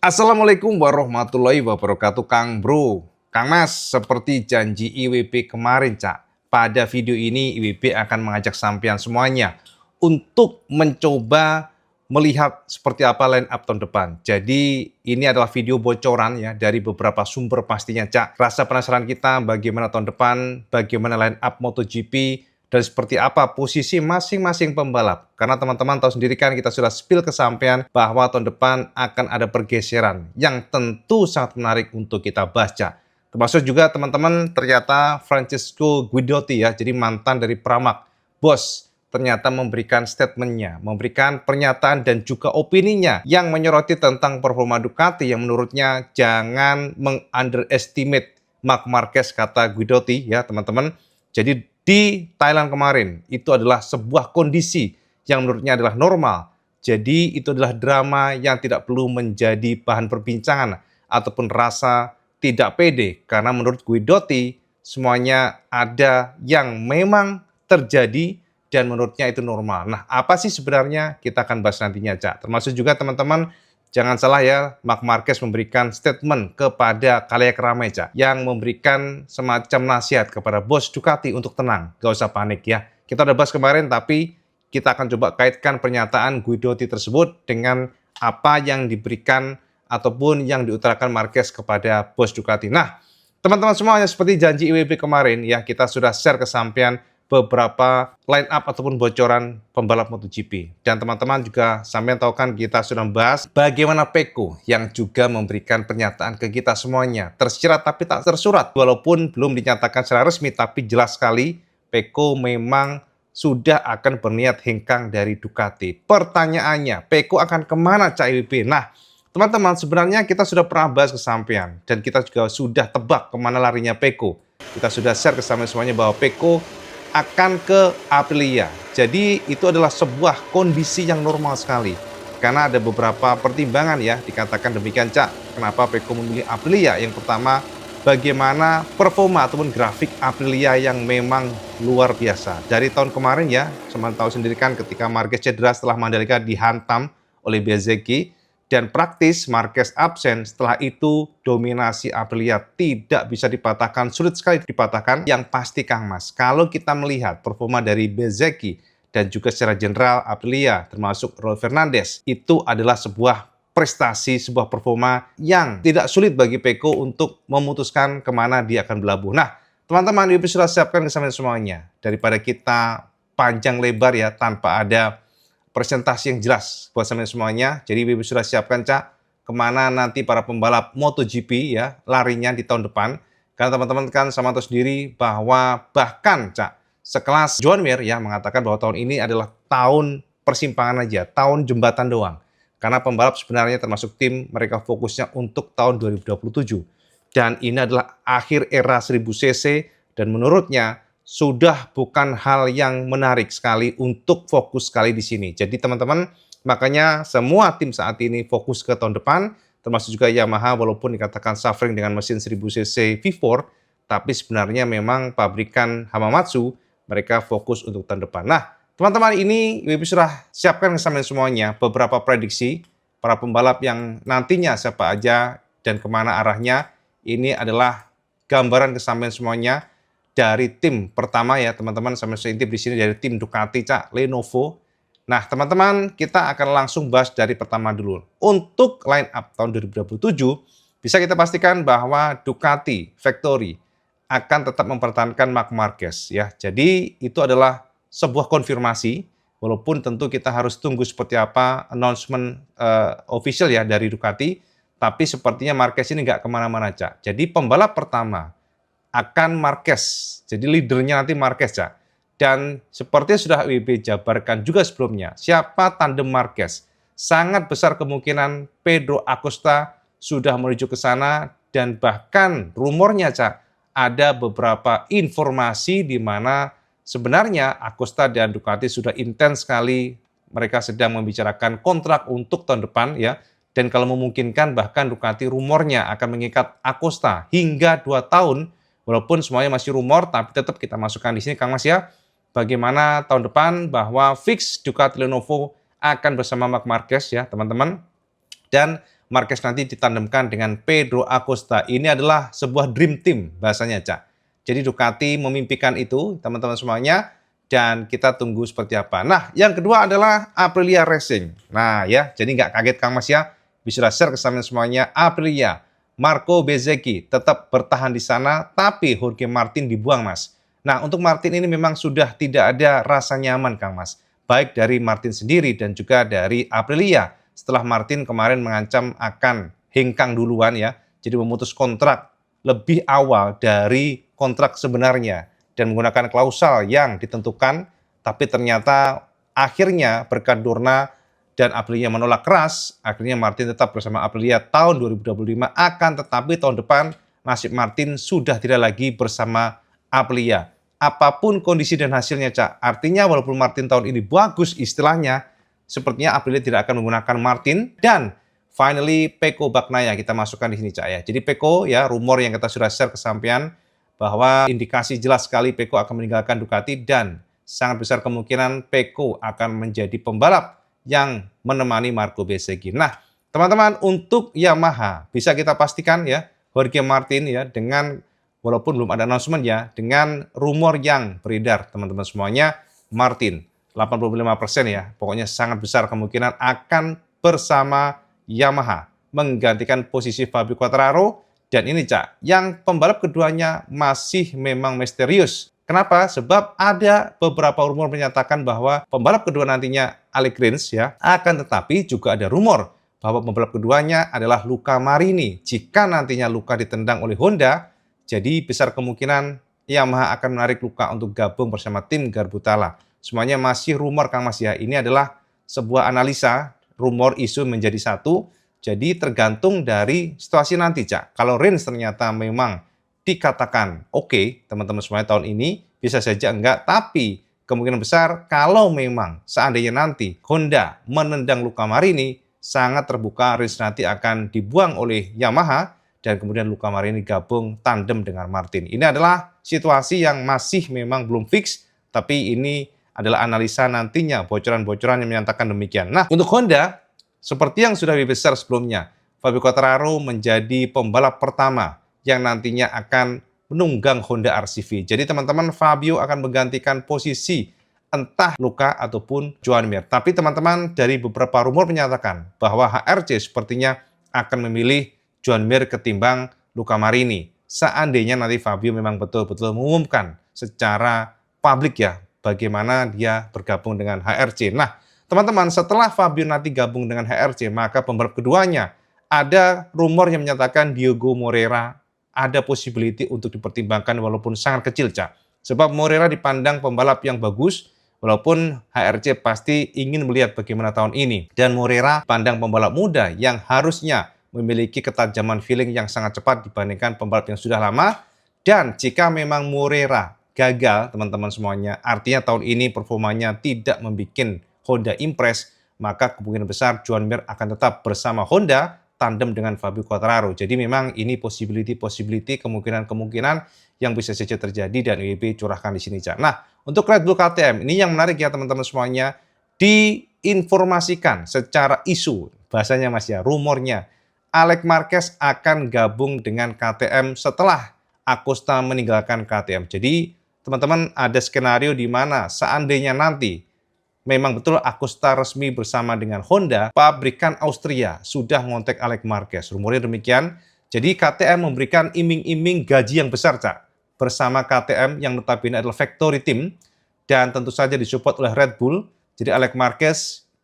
Assalamualaikum warahmatullahi wabarakatuh, Kang Bro. Kang Mas, seperti janji IWB kemarin, Cak. Pada video ini IWB akan mengajak sampean semuanya untuk mencoba melihat seperti apa line up tahun depan. Jadi ini adalah video bocoran ya dari beberapa sumber pastinya, Cak. Rasa penasaran kita bagaimana tahun depan, bagaimana line up MotoGP, dan seperti apa posisi masing-masing pembalap. Karena teman-teman tahu sendiri kan kita sudah spill ke sampean bahwa tahun depan akan ada pergeseran yang tentu sangat menarik untuk kita baca. Termasuk juga teman-teman ternyata Francesco Guidotti ya, jadi mantan dari Pramac. Bos ternyata memberikan statementnya, memberikan pernyataan dan juga opininya yang menyoroti tentang performa Ducati yang menurutnya jangan meng-underestimate Marc Marquez, kata Guidotti ya teman-teman. Jadi di Thailand kemarin itu adalah sebuah kondisi yang menurutnya adalah normal. Jadi itu adalah drama yang tidak perlu menjadi bahan perbincangan ataupun rasa tidak pede. Karena menurut Guidotti semuanya ada yang memang terjadi dan menurutnya itu normal. Nah, apa sih sebenarnya? Kita akan bahas nantinya, Cak. Termasuk juga teman-teman, jangan salah ya, Marc Marquez memberikan statement kepada khalayak ramai, Cak, yang memberikan semacam nasihat kepada bos Ducati untuk tenang, gak usah panik ya. Kita udah bahas kemarin, tapi kita akan coba kaitkan pernyataan Guidotti tersebut dengan apa yang diberikan ataupun yang diutarakan Marquez kepada bos Ducati. Nah, teman-teman semuanya, seperti janji IWB kemarin ya, kita sudah share ke sampean beberapa line up ataupun bocoran pembalap MotoGP. Dan teman-teman juga sampean tahu kan kita sudah membahas bagaimana Pecco yang juga memberikan pernyataan ke kita semuanya. Tersirat tapi tak tersurat. Walaupun belum dinyatakan secara resmi, tapi jelas sekali Pecco memang sudah akan berniat hengkang dari Ducati. Pertanyaannya, Pecco akan kemana, Cak IWB? Nah, teman-teman, sebenarnya kita sudah pernah bahas ke sampean dan kita juga sudah tebak kemana larinya Pecco. Kita sudah share ke sampean semuanya bahwa Pecco akan ke Aprilia. Jadi itu adalah sebuah kondisi yang normal sekali. Karena ada beberapa pertimbangan ya, dikatakan demikian, Cak. Kenapa Pecco memilih Aprilia? Yang pertama, bagaimana performa ataupun grafik Aprilia yang memang luar biasa. Dari tahun kemarin ya, teman tahu sendiri kan ketika Marquez cedera setelah Mandalika dihantam oleh Bezzecchi, dan praktis Marquez absen, setelah itu dominasi Aprilia tidak bisa dipatahkan, sulit sekali dipatahkan. Yang pasti Kang Mas, kalau kita melihat performa dari Bezzecchi dan juga secara general Aprilia termasuk Raul Fernandez, itu adalah sebuah prestasi, sebuah performa yang tidak sulit bagi Pecco untuk memutuskan kemana dia akan berlabuh. Nah, teman-teman, IWB sudah siapkan kesamaan semuanya. Daripada kita panjang lebar ya tanpa ada presentasi yang jelas buat semuanya. Jadi IWB sudah siapkan, Cak, kemana nanti para pembalap MotoGP ya larinya di tahun depan. Karena teman-teman kan sama tahu sendiri bahwa bahkan, Cak, sekelas Joan Mir ya mengatakan bahwa tahun ini adalah tahun persimpangan aja, tahun jembatan doang. Karena pembalap sebenarnya termasuk tim mereka fokusnya untuk tahun 2027. Dan ini adalah akhir era 1000 cc dan menurutnya sudah bukan hal yang menarik sekali untuk fokus sekali di sini. Jadi teman-teman, makanya semua tim saat ini fokus ke tahun depan, termasuk juga Yamaha walaupun dikatakan suffering dengan mesin 1000 cc V4, tapi sebenarnya memang pabrikan Hamamatsu, mereka fokus untuk tahun depan. Nah, teman-teman, ini IWB sudah siapkan kesamaan semuanya, beberapa prediksi para pembalap yang nantinya siapa aja dan kemana arahnya. Ini adalah gambaran kesamaan semuanya dari tim pertama ya teman-teman, sampai seintip di sini dari tim Ducati, Cak, Lenovo. Nah teman-teman, kita akan langsung bahas dari pertama dulu. Untuk line up tahun 2027, bisa kita pastikan bahwa Ducati Factory akan tetap mempertahankan Marc Marquez ya. Jadi itu adalah sebuah konfirmasi, walaupun tentu kita harus tunggu seperti apa announcement official ya dari Ducati. Tapi sepertinya Marquez ini nggak kemana-mana, Cak. Jadi pembalap pertama akan Marquez. Jadi leadernya nanti Marquez, Cak. Dan seperti sudah IWB jabarkan juga sebelumnya, siapa tandem Marquez? Sangat besar kemungkinan Pedro Acosta sudah menuju ke sana, dan bahkan rumornya, Cak, ada beberapa informasi di mana sebenarnya Acosta dan Ducati sudah intens sekali, mereka sedang membicarakan kontrak untuk tahun depan ya. Dan kalau memungkinkan bahkan Ducati rumornya akan mengikat Acosta hingga 2 tahun. Walaupun semuanya masih rumor, tapi tetap kita masukkan di sini, Kang Mas ya. Bagaimana tahun depan bahwa fix Ducati Lenovo akan bersama Marc Marquez ya, teman-teman. Dan Marquez nanti ditandemkan dengan Pedro Acosta. Ini adalah sebuah dream team bahasanya, Cak. Jadi Ducati memimpikan itu, teman-teman semuanya, dan kita tunggu seperti apa. Nah, yang kedua adalah Aprilia Racing. Nah, ya, jadi nggak kaget Kang Mas ya, bisa share ke semuanya, Aprilia. Marco Bezzecchi tetap bertahan di sana, tapi Jorge Martin dibuang, Mas. Nah, untuk Martin ini memang sudah tidak ada rasa nyaman, Kang Mas. Baik dari Martin sendiri dan juga dari Aprilia. Setelah Martin kemarin mengancam akan hengkang duluan ya, jadi memutus kontrak lebih awal dari kontrak sebenarnya dan menggunakan klausal yang ditentukan, tapi ternyata akhirnya berkat Dorna dan Aprilia menolak keras, akhirnya Martin tetap bersama Aprilia tahun 2025, akan tetapi tahun depan nasib Martin sudah tidak lagi bersama Aprilia. Apapun kondisi dan hasilnya, Cak. Artinya walaupun Martin tahun ini bagus istilahnya, sepertinya Aprilia tidak akan menggunakan Martin. Dan finally Pecco Bagnaia kita masukkan di sini, Cak ya. Jadi Pecco ya, rumor yang kita sudah share ke sampean bahwa indikasi jelas sekali Pecco akan meninggalkan Ducati dan sangat besar kemungkinan Pecco akan menjadi pembalap yang menemani Marco Bezzecchi. Nah, teman-teman, untuk Yamaha bisa kita pastikan ya, Jorge Martin ya, dengan walaupun belum ada announcement ya, dengan rumor yang beredar teman-teman semuanya, Martin 85% ya, pokoknya sangat besar kemungkinan akan bersama Yamaha menggantikan posisi Fabio Quartararo. Dan ini, Cak, yang pembalap keduanya masih memang misterius. Kenapa? Sebab ada beberapa rumor menyatakan bahwa pembalap kedua nantinya Alex Rins ya, akan tetapi juga ada rumor bahwa pembalap keduanya adalah Luca Marini. Jika nantinya Luca ditendang oleh Honda, jadi besar kemungkinan Yamaha akan menarik Luca untuk gabung bersama tim Garbutala. Semuanya masih rumor, Kang Mas ya. Ini adalah sebuah analisa, rumor isu menjadi satu. Jadi tergantung dari situasi nanti, Cak. Kalau Rins ternyata memang dikatakan oke, teman-teman semuanya tahun ini, bisa saja enggak, tapi kemungkinan besar kalau memang seandainya nanti Honda menendang Luca Marini, sangat terbuka Rins nanti akan dibuang oleh Yamaha dan kemudian Luca Marini gabung tandem dengan Martin. Ini adalah situasi yang masih memang belum fix, tapi ini adalah analisa nantinya, bocoran-bocoran yang menyatakan demikian. Nah, untuk Honda, seperti yang sudah dibesar sebelumnya, Fabio Quartararo menjadi pembalap pertama yang nantinya akan menunggang Honda RCV. Jadi teman-teman, Fabio akan menggantikan posisi entah Luca ataupun Joan Mir. Tapi teman-teman, dari beberapa rumor menyatakan bahwa HRC sepertinya akan memilih Joan Mir ketimbang Luca Marini. Seandainya nanti Fabio memang betul-betul mengumumkan secara publik ya, bagaimana dia bergabung dengan HRC. Nah, teman-teman, setelah Fabio nanti gabung dengan HRC, maka pembalap keduanya ada rumor yang menyatakan Diogo Moreira ada possibility untuk dipertimbangkan walaupun sangat kecil, Cak. Sebab Moreira dipandang pembalap yang bagus, walaupun HRC pasti ingin melihat bagaimana tahun ini. Dan Moreira pandang pembalap muda yang harusnya memiliki ketajaman feeling yang sangat cepat dibandingkan pembalap yang sudah lama. Dan jika memang Moreira gagal, teman-teman semuanya, artinya tahun ini performanya tidak membuat Honda impress, maka kemungkinan besar Joan Mir akan tetap bersama Honda tandem dengan Fabio Quartararo. Jadi memang ini possibility, kemungkinan yang bisa saja terjadi dan WEB curahkan di sini, Cak. Nah, untuk Red Bull KTM, ini yang menarik ya teman-teman semuanya, diinformasikan secara isu, bahasanya Mas ya, rumornya, Alex Marquez akan gabung dengan KTM setelah Acosta meninggalkan KTM. Jadi teman-teman, ada skenario di mana seandainya nanti memang betul Acosta resmi bersama dengan Honda, pabrikan Austria sudah ngontek Alex Marquez. Rumornya demikian. Jadi KTM memberikan iming-iming gaji yang besar, Cak, bersama KTM yang notabene adalah factory team dan tentu saja disupport oleh Red Bull. Jadi Alex Marquez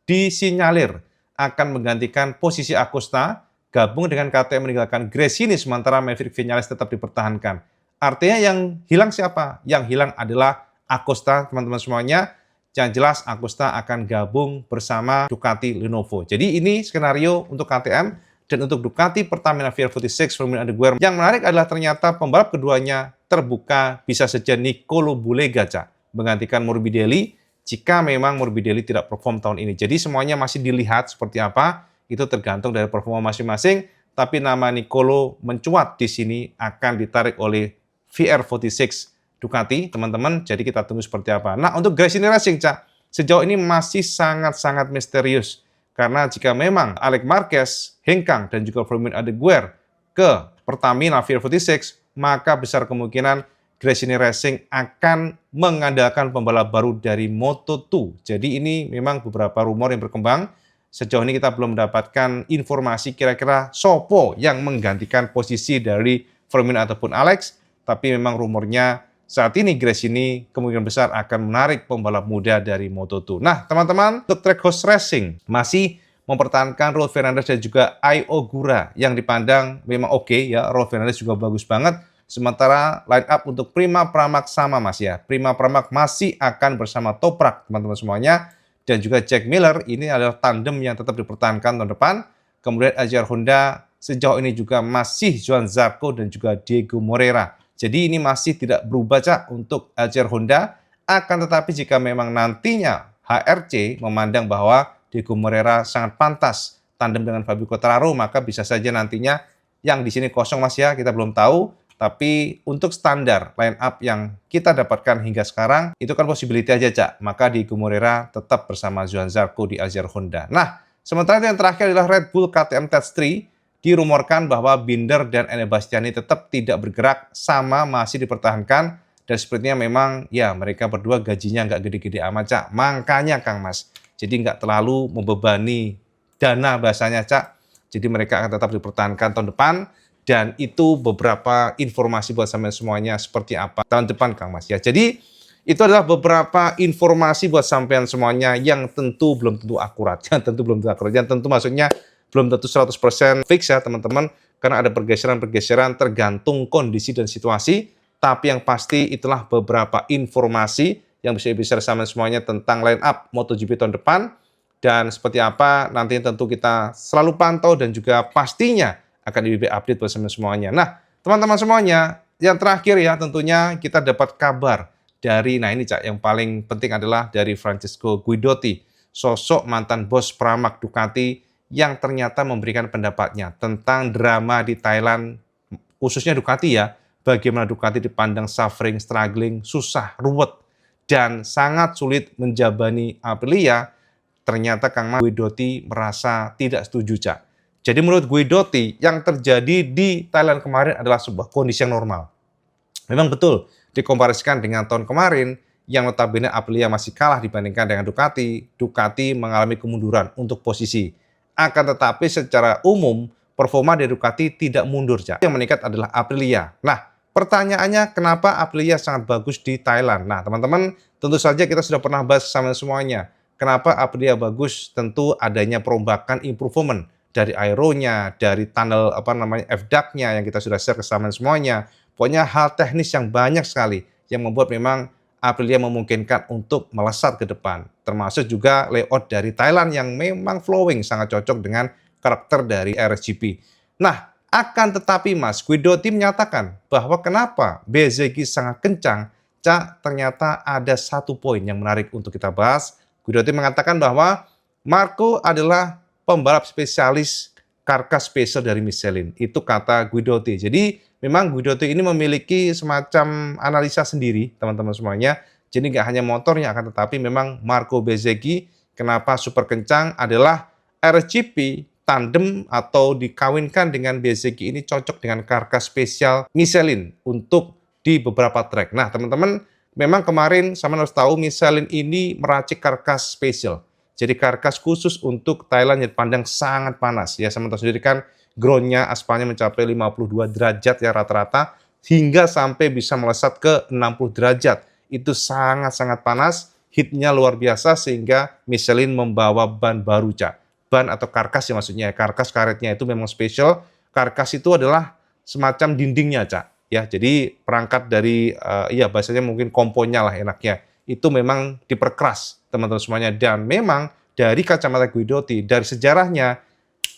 disinyalir akan menggantikan posisi Acosta, gabung dengan KTM meninggalkan Gresini, sementara Maverick Viñales tetap dipertahankan. Artinya yang hilang siapa? Yang hilang adalah Acosta, teman-teman semuanya. Yang jelas Acosta akan gabung bersama Ducati Lenovo. Jadi ini skenario untuk KTM dan untuk Ducati Pertamina VR46 Formula Underwear. Yang menarik adalah ternyata pembalap keduanya terbuka bisa saja Nicolo Bulega, Cak, menggantikan Morbidelli jika memang Morbidelli tidak perform tahun ini. Jadi semuanya masih dilihat seperti apa, itu tergantung dari performa masing-masing. Tapi nama Nicolo mencuat di sini akan ditarik oleh VR46 Ducati, teman-teman. Jadi kita tunggu seperti apa. Nah, untuk Gresini Racing, Cak, sejauh ini masih sangat-sangat misterius. Karena jika memang Alex Marquez, hengkang, dan juga Firmin Adeguer ke Pertamina VR46, maka besar kemungkinan Gresini Racing akan mengandalkan pembalap baru dari Moto2. Jadi ini memang beberapa rumor yang berkembang. Sejauh ini kita belum mendapatkan informasi kira-kira sopo yang menggantikan posisi dari Firmin ataupun Alex, tapi memang rumornya saat ini Gresini kemungkinan besar akan menarik pembalap muda dari Moto2. Nah, teman-teman, untuk Trackhouse Racing masih mempertahankan Raul Fernandez dan juga Ai Ogura yang dipandang memang oke ya. Raul Fernandez juga bagus banget. Sementara line up untuk Prima Pramac sama Mas ya. Prima Pramac masih akan bersama Toprak teman-teman semuanya. Dan juga Jack Miller ini adalah tandem yang tetap dipertahankan tahun depan. Kemudian AJR Honda sejauh ini juga masih Johan Zarco dan juga Diego Moreira. Jadi ini masih tidak berubah Cak untuk AJR Honda. Akan tetapi jika memang nantinya HRC memandang bahwa Diego Moreira sangat pantas tandem dengan Fabio Quartararo, maka bisa saja nantinya yang di sini kosong Mas ya, kita belum tahu. Tapi untuk standar line up yang kita dapatkan hingga sekarang, itu kan possibility aja, Cak. Maka Diego Moreira tetap bersama Johan Zarco di AJR Honda. Nah, sementara yang terakhir adalah Red Bull KTM Tech3. Dirumorkan bahwa Binder dan Enea Bastiani tetap tidak bergerak, sama masih dipertahankan. Dan sepertinya memang, ya mereka berdua gajinya nggak gede-gede amat, Cak. Makanya, Kang Mas, jadi nggak terlalu membebani dana bahasanya, Cak. Jadi mereka akan tetap dipertahankan tahun depan. Dan itu beberapa informasi buat sampean semuanya seperti apa tahun depan, Kang Mas ya. Jadi itu adalah beberapa informasi buat sampean semuanya yang tentu belum tentu akurat. Yang tentu belum tentu akurat. Yang tentu maksudnya belum tentu 100% fix ya teman-teman. Karena ada pergeseran-pergeseran tergantung kondisi dan situasi. Tapi yang pasti itulah beberapa informasi yang bisa sampean semuanya tentang line up MotoGP tahun depan. Dan seperti apa nanti tentu kita selalu pantau dan juga pastinya akan IWB update buat semuanya. Nah, teman-teman semuanya, yang terakhir ya tentunya kita dapat kabar dari, nah ini Cak, yang paling penting adalah dari Francesco Guidotti, sosok mantan bos Pramac Ducati yang ternyata memberikan pendapatnya tentang drama di Thailand, khususnya Ducati ya, bagaimana Ducati dipandang suffering, struggling, susah, ruwet, dan sangat sulit menjabani Aprilia. Ternyata Kang Guidotti merasa tidak setuju, Cak. Jadi menurut Guidotti, yang terjadi di Thailand kemarin adalah sebuah kondisi yang normal. Memang betul, dikomparasikan dengan tahun kemarin, yang notabene Aprilia masih kalah dibandingkan dengan Ducati. Ducati mengalami kemunduran untuk posisi. Akan tetapi secara umum, performa dari Ducati tidak mundur, Cak. Yang meningkat adalah Aprilia. Nah, pertanyaannya kenapa Aprilia sangat bagus di Thailand? Nah, teman-teman, tentu saja kita sudah pernah bahas sama semuanya. Kenapa Aprilia bagus? Tentu adanya perombakan improvement dari aeronya, dari tunnel F-duct-nya yang kita sudah share ke semuanya. Pokoknya hal teknis yang banyak sekali yang membuat memang Aprilia memungkinkan untuk melesat ke depan. Termasuk juga layout dari Thailand yang memang flowing, sangat cocok dengan karakter dari RSGP. Nah, akan tetapi Mas, Guidotti menyatakan bahwa kenapa BZG sangat kencang, Cak, ternyata ada satu poin yang menarik untuk kita bahas. Guidotti mengatakan bahwa Marco adalah pembalap spesialis karkas spesial dari Michelin. Itu kata Guidotti. Jadi memang Guidotti ini memiliki semacam analisa sendiri, teman-teman semuanya. Jadi nggak hanya motornya, akan tetapi memang Marco Bezzecchi kenapa super kencang adalah RSGP tandem atau dikawinkan dengan Bezzecchi ini cocok dengan karkas spesial Michelin untuk di beberapa trek. Nah, teman-teman, memang kemarin sama harus tahu Michelin ini meracik karkas spesial. Jadi karkas khusus untuk Thailand yang dipandang sangat panas. Ya, sama tahu sendiri kan groundnya, aspalnya mencapai 52 derajat ya rata-rata, hingga sampai bisa melesat ke 60 derajat. Itu sangat-sangat panas, heatnya luar biasa sehingga Michelin membawa ban baru, Cak. Ban atau karkas ya maksudnya, karkas karetnya itu memang spesial. Karkas itu adalah semacam dindingnya, Cak. Ya, jadi perangkat dari, ya bahasanya mungkin komponnya lah enaknya. Itu memang diperkeras teman-teman semuanya. Dan memang dari kacamata Guidotti, dari sejarahnya,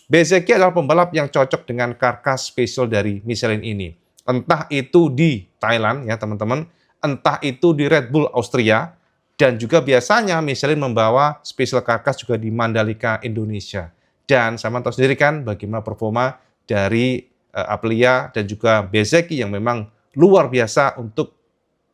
Bezzecchi adalah pembalap yang cocok dengan karkas spesial dari Michelin ini. Entah itu di Thailand ya teman-teman, entah itu di Red Bull Austria, dan juga biasanya Michelin membawa spesial karkas juga di Mandalika, Indonesia. Dan sama tahu sendiri kan bagaimana performa dari Aprilia dan juga Bezzecchi yang memang luar biasa untuk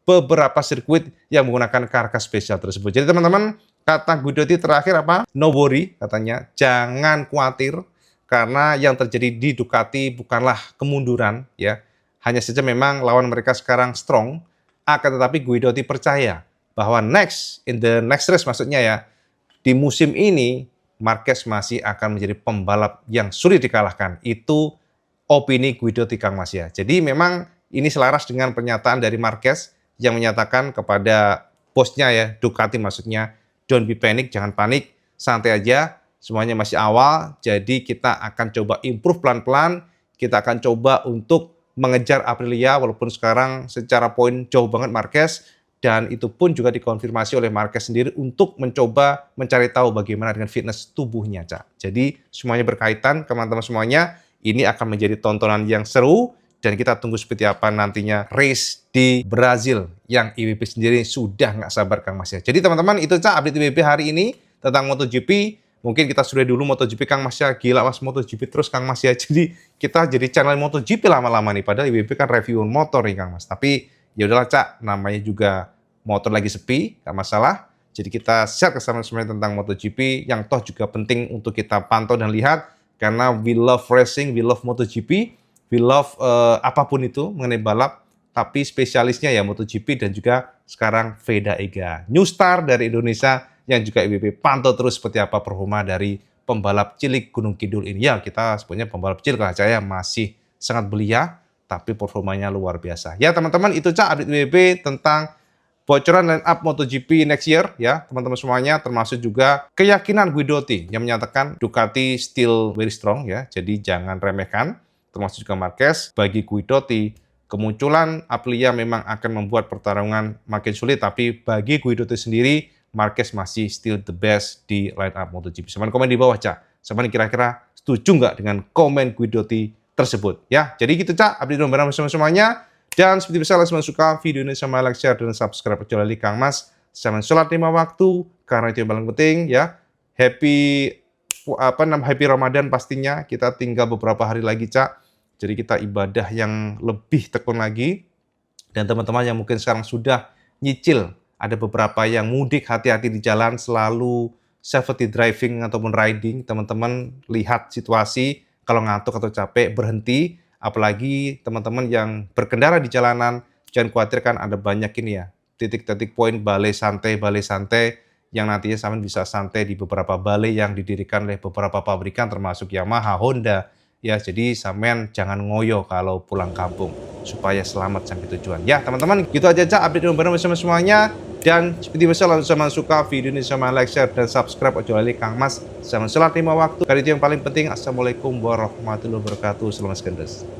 beberapa sirkuit yang menggunakan karkas spesial tersebut. Jadi teman-teman, Kata Guidotti terakhir apa? No worry katanya, jangan khawatir karena yang terjadi di Ducati bukanlah kemunduran ya. Hanya saja memang lawan mereka sekarang strong, akan tetapi Guidotti percaya bahwa in the next race maksudnya ya, di musim ini Marquez masih akan menjadi pembalap yang sulit dikalahkan. Itu opini Guidotti Kang Mas ya. Jadi memang ini selaras dengan pernyataan dari Marquez yang menyatakan kepada bosnya ya, Ducati maksudnya, don't be panic, jangan panik, santai aja, semuanya masih awal, jadi kita akan coba improve pelan-pelan, kita akan coba untuk mengejar Aprilia, walaupun sekarang secara poin jauh banget Marquez, dan itu pun juga dikonfirmasi oleh Marquez sendiri untuk mencoba mencari tahu bagaimana dengan fitness tubuhnya, Cak. Jadi semuanya berkaitan, teman-teman semuanya, ini akan menjadi tontonan yang seru, dan kita tunggu seperti apa nantinya race di Brazil yang IWP sendiri sudah nggak sabar Kang Mas ya. Jadi teman-teman itu Cak update IWP hari ini tentang MotoGP. Mungkin kita sudah dulu MotoGP Kang Mas ya, gila Mas MotoGP terus Kang Mas ya. Jadi kita jadi channel MotoGP lama-lama nih, padahal IWP kan review motor nih Kang Mas. Tapi ya udahlah Cak, namanya juga motor lagi sepi, nggak masalah. Jadi kita share ke sama-sama tentang MotoGP yang toh juga penting untuk kita pantau dan lihat karena we love racing, we love MotoGP. We love apapun itu mengenai balap, tapi spesialisnya ya MotoGP dan juga sekarang Veda Ega. New star dari Indonesia yang juga IWP pantau terus seperti apa performa dari pembalap cilik Gunung Kidul ini. Ya kita sebutnya pembalap cilik lah saya masih sangat belia, tapi performanya luar biasa. Ya teman-teman itu Cak update IWP tentang bocoran line up MotoGP next year ya teman-teman semuanya, termasuk juga keyakinan Guidotti yang menyatakan Ducati still very strong ya, jadi jangan remehkan. Termasuk juga Marquez, bagi Guidotti, kemunculan Aprilia memang akan membuat pertarungan makin sulit, tapi bagi Guidotti sendiri, Marquez masih still the best di line up MotoGP. Semuanya komen di bawah, Cak. Semuanya kira-kira setuju nggak dengan komen Guidotti tersebut? Ya, jadi gitu, Cak. Update nomor semuanya. Dan seperti biasa, kalau suka video ini, sama like, share, dan subscribe channel Kang Mas. Jangan sholat 5 waktu, karena itu yang paling penting, ya. Happy Ramadan pastinya. Kita tinggal beberapa hari lagi, Cak. Jadi kita ibadah yang lebih tekun lagi. Dan teman-teman yang mungkin sekarang sudah nyicil, ada beberapa yang mudik, hati-hati di jalan, selalu safety driving ataupun riding. Teman-teman lihat situasi, kalau ngantuk atau capek, berhenti. Apalagi teman-teman yang berkendara di jalanan, jangan khawatir kan ada banyak ini ya, titik-titik poin balai santai, yang nantinya sampean bisa santai di beberapa balai yang didirikan oleh beberapa pabrikan termasuk Yamaha, Honda. Ya, jadi sampean jangan ngoyo kalau pulang kampung supaya selamat sampai tujuan. Ya, teman-teman, gitu aja Cak update nomor bersama semuanya. Dan seperti biasa langsung sama suka video ini sama like, share, dan subscribe. Ojo lali Kang Mas. Sama sholat 5 waktu. Kali itu yang paling penting. Assalamualaikum warahmatullahi wabarakatuh. Selamat sekendes.